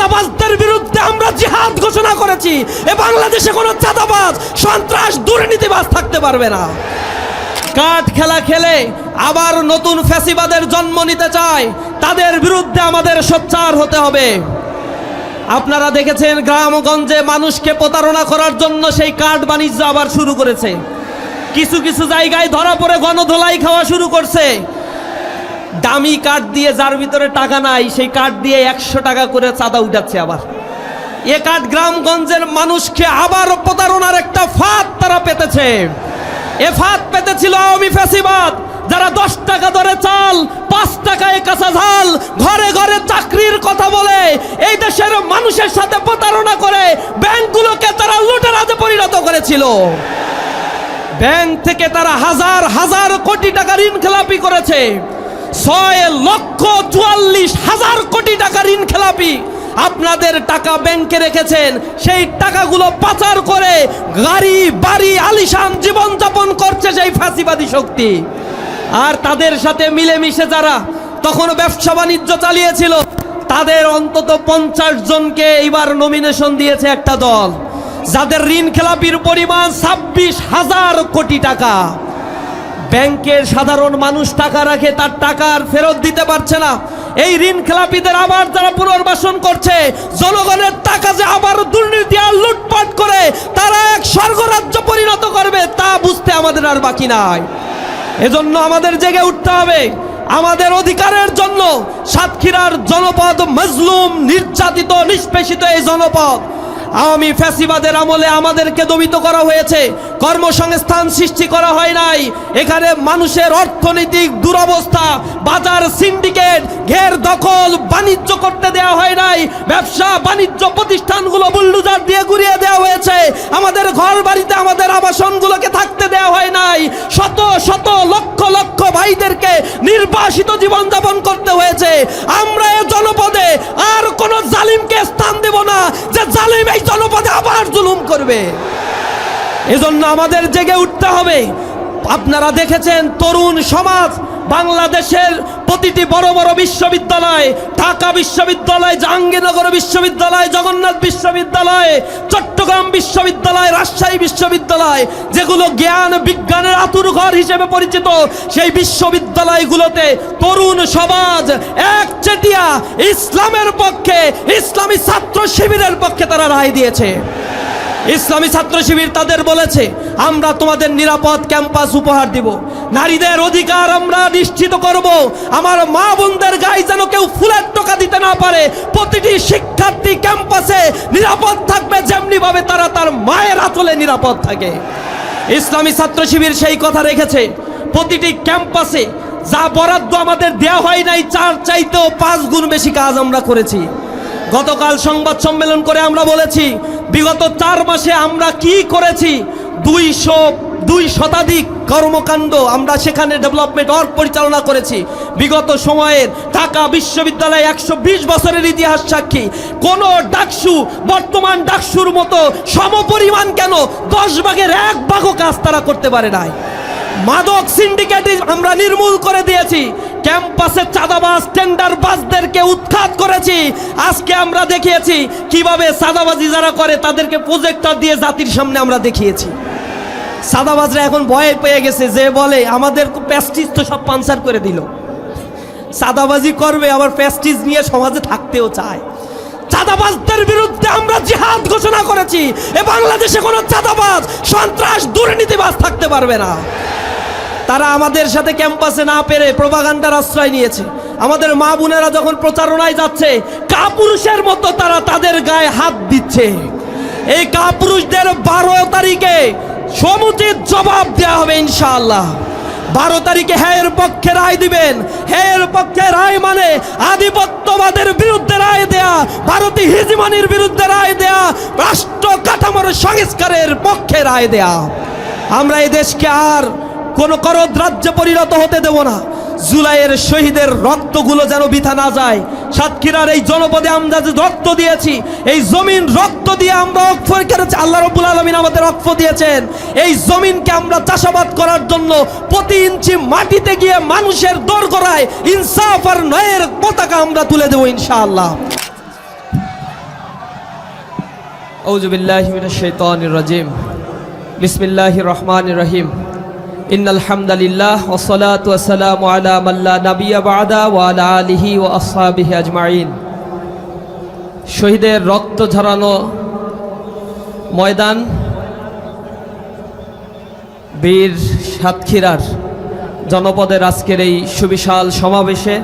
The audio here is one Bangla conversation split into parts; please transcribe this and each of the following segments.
চাঁদাবাজদের বিরুদ্ধে আমরা জিহাদ ঘোষণা করেছি। এ বাংলাদেশে কোনো চাঁদাবাজ, সন্ত্রাস, দুর্নীতিবাজ থাকতে পারবে না। কাঠ খেলা খেলে আবার নতুন ফ্যাসিবাদের জন্ম নিতে চায়, তাদের বিরুদ্ধে আমাদের সোচ্চার হতে হবে। আপনারা দেখেছেন গ্রামগঞ্জে মানুষকে প্রতারণা করার জন্য সেই কাঠ বাণিজ্য আবার শুরু করেছে। কিছু কিছু জায়গায় ধরা পড়ে গণধোলাই খাওয়া শুরু করছে। দামি কাঠ দিয়ে, যার ভিতরে টাকা নাই, সেই কাঠ দিয়ে 100 টাকা করে চাঁদা উঠাচ্ছে। আবার এ কাঠ গ্রামগঞ্জের মানুষকে আবার প্রতারণার একটা ফাঁদ তারা পেতেছে। এ ফাঁদ পেতেছিল আওয়ামী ফ্যাসিবাদ, যারা 10 টাকা দরে চাল, 5 টাকায় কাঁচা ঝাল, ঘরে ঘরে চাকরির কথা বলে এই দেশের মানুষের সাথে প্রতারণা করে ব্যাংকগুলোকে তারা লুটেরাজে পরিণত করেছিল। ব্যাংক থেকে তারা হাজার হাজার কোটি টাকা ঋণ খেলাপি করেছে। 6,44,000 কোটি টাকা ঋণ খেলাপি। আপনাদের টাকা ব্যাংকে রেখেছেন, সেই টাকাগুলো পাচার করে গাড়ি বাড়ি আলিশান জীবনযাপন করছে সেই ফ্যাসিবাদী শক্তি। আর তাদের সাথে মিলেমিশে যারা তখন ব্যবসা বাণিজ্য চালিয়েছিল, তাদের অন্তত 50 জনকে এবার নমিনেশন দিয়েছে একটা দল, যাদের ঋণ খেলাপির পরিমাণ 26,000 কোটি টাকা। ব্যাংকের সাধারণ মানুষ টাকা রাখে, তার টাকা আর ফেরত দিতে পারছে না। এই ঋণ খেলাপিদের আবার যারা পুনর্বাসন করছে, জনগণের টাকা যে আবার দুর্নীতি আর লুটপাট করে তারা এক স্বর্গরাজ্য পরিণত করবে, তা বুঝতে আমাদের আর বাকি নাই। এজন্য আমাদের জেগে উঠতে হবে আমাদের অধিকারের জন্য। সাতক্ষীরার জনপদ মজলুম, নির্যাতিত, নিষ্পেষিত এই জনপদ আওয়ামী ফ্যাসিবাদের আমলে আমাদেরকে দমিত করা হয়েছে, কর্মসংস্থান সৃষ্টি করা হয় নাই। এখানে মানুষের অর্থনৈতিক দুরবস্থা, বাজার সিন্ডিকেট, ঘের দখল, বাণিজ্য করতে দেওয়া হয় নাই। ব্যবসা বাণিজ্য প্রতিষ্ঠানগুলো বুলডোজার দিয়ে গুড়িয়ে দেওয়া হয়েছে। আমাদের ঘর বাড়িতে, আমাদের আবাসনগুলোকে থাকতে দেওয়া হয় নাই। শত শত লক্ষ লক্ষ ভাইদেরকে নির্বাসিত জীবনযাপন করতে হয়েছে। আমরা এই জনপদে আর কোনো জালিমকে স্থান দেব না, যে জালিম এই জনপদে আবার জুলুম করবে। এজন্য আমাদের জেগে উঠতে হবে। আপনারা দেখেছেন তরুণ সমাজ বাংলাদেশের প্রতিটি বড় বড় বিশ্ববিদ্যালয়, ঢাকা বিশ্ববিদ্যালয়, জাহাঙ্গীরনগর বিশ্ববিদ্যালয়, জগন্নাথ বিশ্ববিদ্যালয়, চট্টগ্রাম বিশ্ববিদ্যালয়, রাজশাহী বিশ্ববিদ্যালয়, যেগুলো জ্ঞান বিজ্ঞানের আতুরঘর হিসেবে পরিচিত, সেই বিশ্ববিদ্যালয়গুলোতে তরুণ সমাজ একচেটিয়া ইসলামের পক্ষে, ইসলামী ছাত্র শিবিরের পক্ষে তারা রায় দিয়েছে। ইসলামী ছাত্র শিবির তাদের বলেছে, আমরা তোমাদের নিরাপদ ক্যাম্পাস উপহার দিব, নারীদের অধিকার আমরা নিশ্চিত করব, আমার মা বোনদের গায়ে যেন কেউ ফুলের টোকা দিতে না পারে, প্রতিটি শিক্ষার্থী ক্যাম্পাসে নিরাপদ থাকবে যেমনি ভাবে তারা তার মায়ের আঁচলে নিরাপদ থাকে। ইসলামী ছাত্র শিবির সেই কথা রেখেছে। প্রতিটি ক্যাম্পাসে যা বরাদ্দ আমাদের দেওয়া হয় নাই, 4 চাইতেও 5 গুণ বেশি কাজ আমরা করেছি। গতকাল সংবাদ সম্মেলন করে আমরা বলেছি, বিগত 4 মাসে আমরা কি করেছি। 200 শতাধিক কর্মকাণ্ড আমরা সেখানে ডেভেলপমেন্ট ওয়ার্ক পরিচালনা করেছি। বিগত সময়ের ঢাকা বিশ্ববিদ্যালয় 120 বছরের ইতিহাস সাক্ষী। কোন ডাকসু বর্তমান ডাকসুর মতো সমপরিমাণ কেন 10 ভাগের 1 ভাগও কাজ তারা করতে পারে নাই। মাদক সিন্ডিকেট আমরা নির্মূল করে দিয়েছি। ক্যাম্পাসে চাঁদাবাজ, টেন্ডারবাজদেরকে উৎখাত করেছি। আজকে আমরা দেখিয়েছি কিভাবে চাঁদাবাজি যারা করে তাদেরকে প্রজেক্টর দিয়ে জাতির সামনে আমরা দেখিয়েছি। চাঁদাবাজরা এখন ভয় পেয়ে গেছে, যে বলে আমাদের প্যাস্টিজ তো সব পাঞ্চার করে দিল। চাঁদাবাজি করবে, আবার প্যাস্টিজ নিয়ে সমাজে থাকতেও চায়। চাঁদাবাজদের বিরুদ্ধে আমরা জিহাদ ঘোষণা করেছি। এ বাংলাদেশে কোনো চাঁদাবাজ, সন্ত্রাস, দুর্নীতিবাজ থাকতে পারবে না। তারা আমাদের সাথে ক্যাম্পাসে না পেরে প্রোপাগান্ডার আশ্রয় নিয়েছে। আমাদের মা বোনেরা যখন প্রচারণায় যাচ্ছে, কাপুরুষের মতো তারা তাদের গায়ে হাত দিচ্ছে। এই কাপুরুষদের 12 তারিখে সমুচিত জবাব দেওয়া হবে ইনশাআল্লাহ। 12 তারিখে হ্যায়ের পক্ষে রায় দিবেন। হ্যায়ের পক্ষে রায় মানে আধিপত্যবাদের বিরুদ্ধে রায় দেয়া, ভারতীয় হিজমনির বিরুদ্ধে রায় দেয়া, রাষ্ট্র কাঠামোর সংস্কারের পক্ষে রায় দেয়া। আমরা এই দেশকে আর কোনো করদ রাজ্যে পরিণত হতে দেব না। জুলাইয়ের শহীদের রক্তগুলো যেন বৃথা না যায়। সাতক্ষীরার এই জনপদে আমরা যে রক্ত দিয়েছি, এই জমিন রক্ত দিয়ে আমরা ওয়াকফ করেছি। আল্লাহ রাব্বুল আলামিন আমাদের ওয়াকফ দিয়েছেন। এই জমিনকে আমরা চাষাবাদ করার জন্য প্রতি ইঞ্চি মাটিতে গিয়ে মানুষের দোরগোড়ায় ইনসাফ আর ন্যায়ের পতাকা আমরা তুলে দেব ইনশাআল্লাহ। আউযু বিল্লাহি মিনাশ শাইতানির রাজিম। বিসমিল্লাহির রহমানির রহিম। ইন্নাল হামদালিল্লাহ ওয়াস সালাতু ওয়াস সালামু আলা মান লা নাবিয়্যা বা'দা ওয়া আলা আলিহি ওয়া আসহাবিহি আজমাইন। শহীদের রক্ত ঝরানো ময়দান বীর সাতক্ষীরার জনপদের আজকের এই সুবিশাল সমাবেশে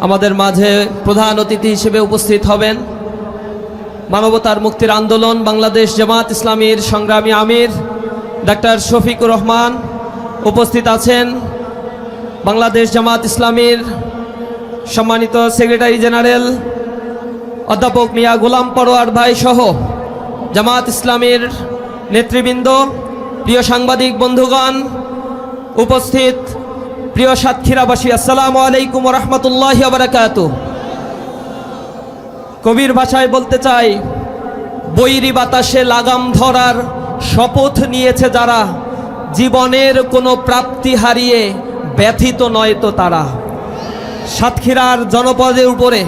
আমাদের মাঝে প্রধান অতিথি হিসেবে উপস্থিত হবেন মানবতার মুক্তির আন্দোলন বাংলাদেশ জামাত ইসলামীর সংগ্রামী আমির ডাক্তার শফিকুর রহমান। উপস্থিত আছেন বাংলাদেশ জামাত ইসলামীর সম্মানিত সেক্রেটারি জেনারেল অধ্যাপক মিয়া গোলাম পরোয়ার ভাই সহ জামাত ইসলামীর নেতৃবৃন্দ, প্রিয় সাংবাদিক বন্ধুগণ, উপস্থিত প্রিয় সাতক্ষীরাবাসী, আসসালামু আলাইকুম ওয়া রাহমাতুল্লাহি ওয়া বারাকাতুহু। কবির ভাষায় বলতে চাই, বৈরী বাতাসে লাগাম ধরার শপথ নিয়েছে যারা, জীবনের কোনো প্রাপ্তি হারিয়ে ব্যথিত নয় তো তারা। সাতক্ষীরার জনপদের উপরে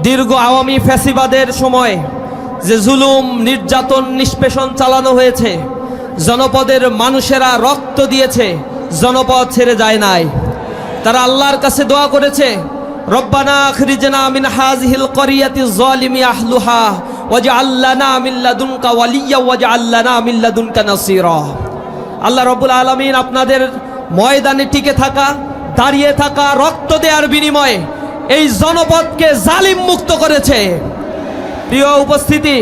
দীর্ঘ আওয়ামী ফ্যাসিবাদের সময় যে জুলুম নির্যাতন নিষ্পেষণ চালানো হয়েছে, জনপদের মানুষেরা রক্ত দিয়েছে, জনপদ ছেড়ে যায় নাই। তারা আল্লাহর কাছে দোয়া করেছে, রব্বানা আখরিজনা মিন হাযিহিল ক্বরিয়াতি যালিমি আহলুহা ওয়াজআল লানা মিন লাদুনকা ওয়ালিয়্যা ওয়াজআল লানা মিন লাদুনকা নাসীরা। আল্লাহ রাব্বুল আলামিন আপনাদের ময়দানে টিকে থাকা, দাঁড়িয়ে থাকা, রক্ত দেওয়ার বিনিময়ে এই জনপদকে জালিম মুক্ত করেছে। প্রিয় উপস্থিতি,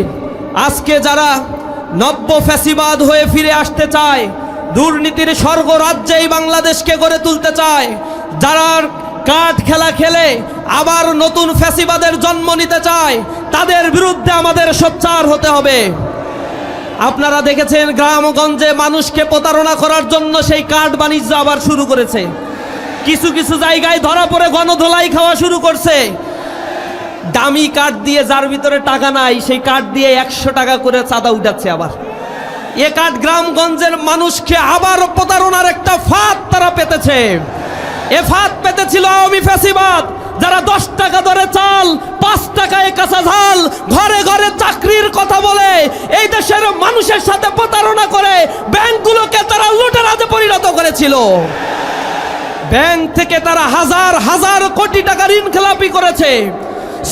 আজকে যারা নব্য ফ্যাসিবাদ হয়ে ফিরে আসতে চায়, দুর্নীতির স্বর্গ রাজ্যে এই বাংলাদেশকে গড়ে তুলতে চায়, যারা কাঠ খেলা খেলে আবার নতুন ফ্যাসিবাদের জন্ম নিতে চায়, তাদের বিরুদ্ধে আমাদের সোচ্চার হতে হবে। আপনারা দেখেছেন গ্রামগঞ্জে মানুষকে প্রতারণা করার জন্য সেই কাঠ বাণিজ্য আবার শুরু করেছে। কিছু কিছু জায়গায় ধরা পড়ে গণধোলাই খাওয়া শুরু করছে। দামি কাঠ দিয়ে, যার ভিতরে টাকা নাই, সেই কাঠ দিয়ে 100 টাকা করে চাঁদা উঠাচ্ছে। আবার এ কাঠ গ্রামগঞ্জের মানুষকে আবার প্রতারণার একটা ফাঁদ তারা পেতেছে। এ ফাঁদ পেতেছিল আওয়ামী ফ্যাসিবাদ, যারা 10 টাকা দরে চাল, 5 টাকায় কাঁচা ঝাল, ঘরে ঘরে চাকরির কথা বলে এই দেশের মানুষের সাথে প্রতারণা করে ব্যাংকগুলোকে তারা লুটেরাজে পরিণত করেছিল। ব্যাংক থেকে তারা হাজার হাজার কোটি টাকা ঋণ খেলাপি করেছে।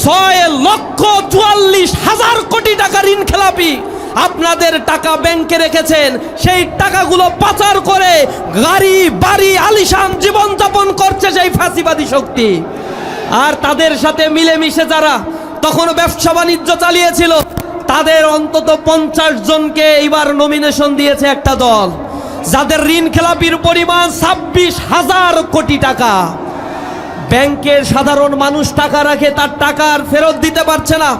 6,44,000 কোটি টাকা ঋণ খেলাপি। আপনাদের টাকা ব্যাংকে রেখেছেন, সেই টাকাগুলো পাচার করে গাড়ি বাড়ি আলিশান জীবনযাপন করছে সেই ফ্যাসিবাদী শক্তি। আর তাদের সাথে মিলেমিশে যারা তখন ব্যবসা বাণিজ্য চালিয়েছিল, তাদের অন্তত 50 জনকে এইবার নমিনেশন দিয়েছে একটা দল, যাদের ঋণ খেলাপির পরিমাণ 26,000 কোটি টাকা। ব্যাংকের সাধারণ মানুষ টাকা রাখে, তার টাকা আর ফেরত দিতে পারছে না।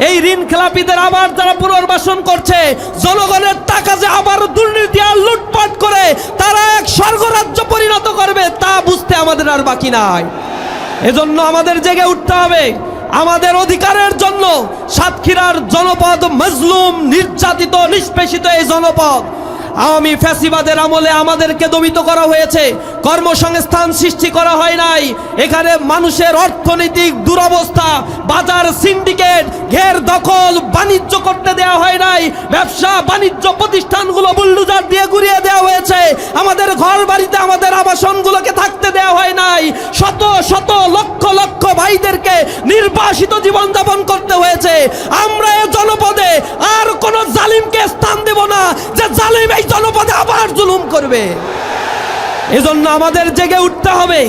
এই ঋণ খেলাপিদের আবার যারা পুনর্বাসন করছে, জনগণের টাকা যে আবার দুর্নীতি আর লুটপাট করে তারা এক স্বর্গরাজ্য পরিণত করবে, তা বুঝতে আমাদের আর বাকি নাই। এজন্য আমাদের জেগে উঠতে হবে আমাদের অধিকারের জন্য। সাতক্ষীরার জনপদ মজলুম, নির্যাতিত, নিষ্পেষিত এই জনপদ। আওয়ামী ফ্যাসিবাদের আমলে আমাদেরকে দমিত করা হয়েছে, কর্মসংস্থান সৃষ্টি করা হয় নাই। এখানে মানুষের অর্থনৈতিক দুরবস্থা, বাজার সিন্ডিকেট, ঘের দখল, বাণিজ্য করতে দেওয়া হয় নাই। ব্যবসা বাণিজ্য প্রতিষ্ঠানগুলো বুলডোজার দিয়ে গুড়িয়ে দেওয়া হয়েছে। আমাদের ঘর বাড়িতে, আমাদের আবাসনগুলোকে থাকতে দেওয়া হয় নাই। শত শত লক্ষ লক্ষ ভাইদেরকে নির্বাসিত জীবনযাপন করতে হয়েছে। আমরা এই জনপদে আর কোন জালিমকে স্থান দেব না, যে জালিম এই জনপদে আবার জুলুম করবে। এজন্য আমাদের জেগে উঠতে হবে।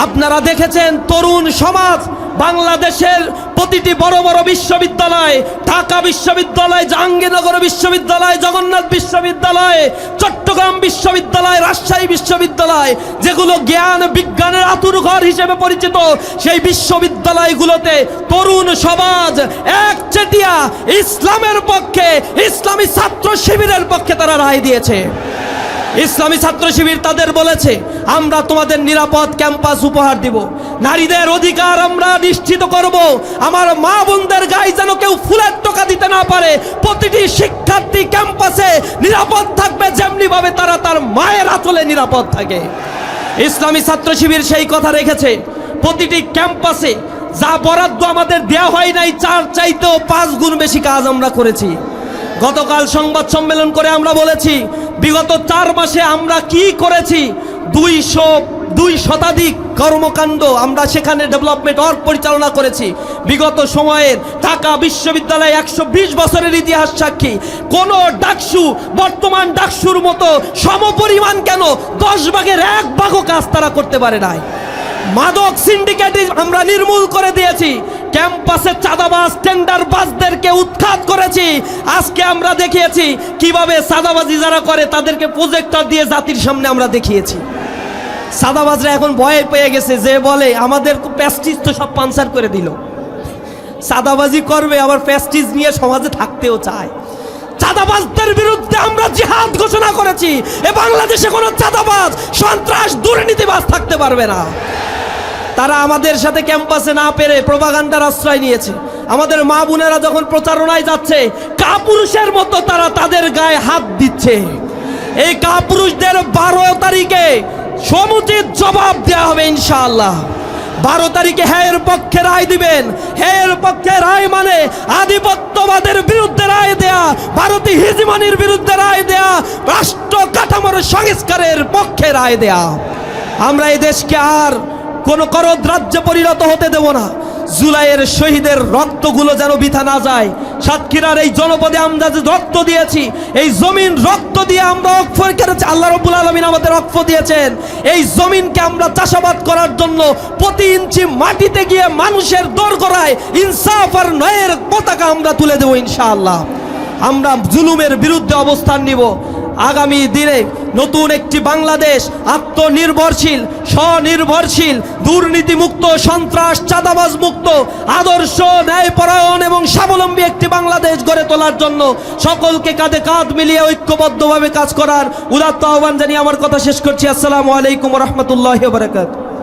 আপনারা দেখেছেন তরুণ সমাজ বাংলাদেশের প্রতিটি বড় বড় বিশ্ববিদ্যালয়, ঢাকা বিশ্ববিদ্যালয়, জাহাঙ্গীরনগর বিশ্ববিদ্যালয়, জগন্নাথ বিশ্ববিদ্যালয়, চট্টগ্রাম বিশ্ববিদ্যালয়, রাজশাহী বিশ্ববিদ্যালয়, যেগুলো জ্ঞান বিজ্ঞানের আতুরঘর হিসেবে পরিচিত, সেই বিশ্ববিদ্যালয়গুলোতে তরুণ সমাজ একচেটিয়া ইসলামের পক্ষে, ইসলামী ছাত্র শিবিরের পক্ষে তারা রায় দিয়েছে। ইসলামী ছাত্র শিবির তাদের বলেছে, আমরা তোমাদের নিরাপদ ক্যাম্পাস উপহার দিব, নারীদের অধিকার আমরা নিশ্চিত করব, আমার মা বোনদের গায়ে যেন কেউ ফুলের টোকা দিতে না পারে, প্রতিটি শিক্ষার্থী ক্যাম্পাসে নিরাপদ থাকবে যেমনি ভাবে তারা তার মায়ের আঁচলে নিরাপদ থাকে। ইসলামী ছাত্র শিবির সেই কথা রেখেছে। প্রতিটি ক্যাম্পাসে যা বরাদ্দ আমাদের দেয়া হয় নাই, চার চাইতেও 5 গুণ বেশি কাজ আমরা করেছি। গতকাল সংবাদ সম্মেলন করে আমরা বলেছি বিগত 4 মাসে আমরা কি করেছি। 202 শতাধিক কর্মকাণ্ড আমরা সেখানে ডেভেলপমেন্ট ওয়ার্ক পরিচালনা করেছি। বিগত সময়ের ঢাকা বিশ্ববিদ্যালয় 120 বছরের ইতিহাস সাক্ষী। কোন ডাকসু বর্তমান ডাকসুর মতো সমপরিমাণ কেন 10 ভাগের 1 ভাগও কাজ তারা করতে পারে নাই। মাদক সিন্ডিকেট আমরা নির্মূল করে দিয়েছি। ক্যাম্পাসে চাঁদাবাজ টেন্ডারবাজদেরকে উৎখাত করেছি। আজকে আমরা দেখিয়েছি কিভাবে চাঁদাবাজি যারা করে তাদেরকে প্রজেক্টর দিয়ে জাতির সামনে আমরা দেখিয়েছি। চাঁদাবাজরা এখন ভয় পেয়ে গেছে, যে বলে আমাদের প্যাস্টিজ তো সব পাঞ্চার করে দিল। চাঁদাবাজি করবে আবার প্যাস্টিজ নিয়ে সমাজে থাকতেও চায়। চাঁদাবাজদের বিরুদ্ধে আমরা জিহাদ ঘোষণা করেছি। এ বাংলাদেশে কোনো চাঁদাবাজ, সন্ত্রাস, দুর্নীতিবাজ থাকতে পারবে না। তারা আমাদের সাথে ক্যাম্পাসে না পেরে প্রোপাগান্ডার আশ্রয় নিয়েছে। আমাদের মা বোনেরা যখন প্রচারণায় যাচ্ছে কাপুরুষের মতো তারা তাদের গায়ে হাত দিচ্ছে। এই কাপুরুষদের 12 তারিখে সমুচিত জবাব দেওয়া হবে ইনশাআল্লাহ। 12 তারিখে হ্যায়ের পক্ষে রায় দিবেন। হ্যায়ের পক্ষে রায় মানে আধিপত্যবাদের বিরুদ্ধে রায় দেয়া, ভারতীয় হিজমানির বিরুদ্ধে রায় দেয়া, রাষ্ট্র কাঠামোর সংস্কারের পক্ষে রায় দেয়া। আমরা এই দেশকে আর কোন করদ রাজ্যে পরিণত হতে দেব না। জুলাইয়ের শহীদের রক্তগুলো যেন বৃথা না যায়। সাতক্ষীরার এই জনপদে আমরা যে রক্ত দিয়েছি, এই জমিন রক্ত দিয়ে আমরা ওয়াকফ করেছি। আল্লাহ রাব্বুল আলামিন আমাদের ওয়াকফ দিয়েছেন। এই জমিনকে আমরা চাষাবাদ করার জন্য প্রতি ইঞ্চি মাটিতে গিয়ে মানুষের দোরগোড়ায় ইনসাফ আর ন্যায়ের পতাকা আমরা তুলে দেব ইনশাআল্লাহ। আমরা জুলুমের বিরুদ্ধে অবস্থান নিব। আগামী দিনে নতুন একটি বাংলাদেশ, আত্মনির্ভরশীল, স্বনির্ভরশীল, দুর্নীতিমুক্ত, সন্ত্রাস চাঁদাবাজ মুক্ত, আদর্শ, ন্যায়পরায়ণ এবং স্বাবলম্বী একটি বাংলাদেশ গড়ে তোলার জন্য সকলকে কাঁধে কাঁধ মিলিয়ে ঐক্যবদ্ধভাবে কাজ করার উদাত্ত আহ্বান জানিয়ে আমার কথা শেষ করছি। আসসালামু আলাইকুম ওয়া রাহমাতুল্লাহি ওয়া বারাকাতুহু।